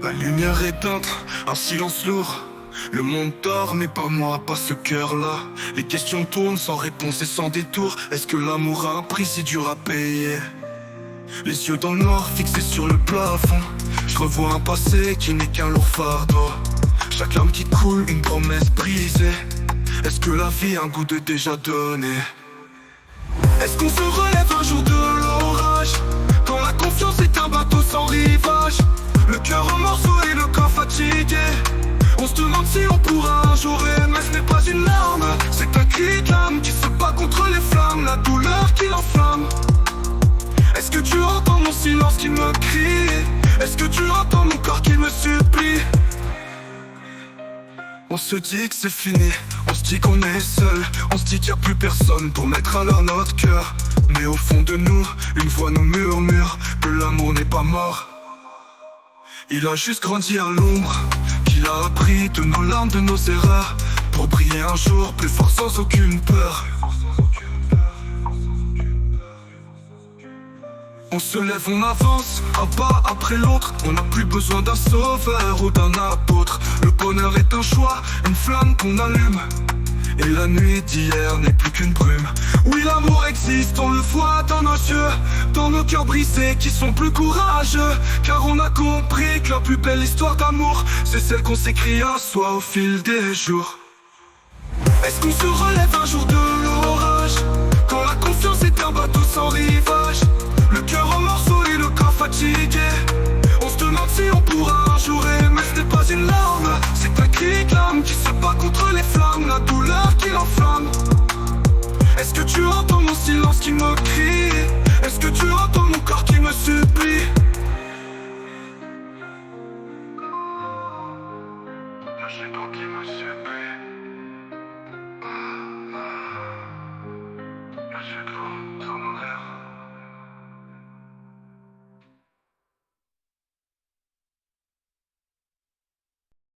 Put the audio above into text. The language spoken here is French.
La lumière éteinte, un silence lourd. Le monde dort, mais pas moi, pas ce cœur-là. Les questions tournent sans réponse et sans détour. Est-ce que l'amour a un prix si dur à payer? Les yeux dans le noir, fixés sur le plafond. Je revois un passé qui n'est qu'un lourd fardeau. Chaque larme qui coule, une promesse brisée. Est-ce que la vie a un goût de déjà donné? Est-ce qu'on se relève un jour de l'orage? Quand la confiance est un bateau sans rivage. Le cœur en morceaux et le corps fatigué. On se demande si on pourra un jour aimer. Ce n'est pas une larme, c'est un cri d'âme qui se bat contre les flammes, la douleur qui l'enflamme. Est-ce que tu entends mon silence qui me crie? Est-ce que tu entends mon corps qui me supplie? On se dit que c'est fini, on se dit qu'on est seul. On se dit qu'il n'y a plus personne pour mettre à l'heure notre cœur. Mais au fond de nous, une voix nous murmure que l'amour n'est pas mort. Il a juste grandi à l'ombre, qu'il a appris de nos larmes, de nos erreurs, pour briller un jour plus fort sans aucune peur. On se lève, on avance, un pas après l'autre. On n'a plus besoin d'un sauveur ou d'un apôtre. Le bonheur est un choix, une flamme qu'on allume. Et la nuit d'hier n'est plus qu'une brume. Oui, l'amour existe, on le voit dans nos yeux, dans nos cœurs brisés qui sont plus courageux. Car on a compris que la plus belle histoire d'amour, c'est celle qu'on s'écrit à soi au fil des jours. Est-ce qu'on se relève un jour de l'orage? Quand la confiance est un bateau sans rivage. Le cœur en morceaux et le corps fatigué. On se demande si on pourra un jour aimer. Ce n'est pas une larme, c'est un cri d'âme qui se bat contre les flammes, la douleur qui l'enflamme. Est-ce que tu entends mon silence qui me crie? Est-ce que tu entends mon corps qui me supplie? J'ai ton qui me supplie.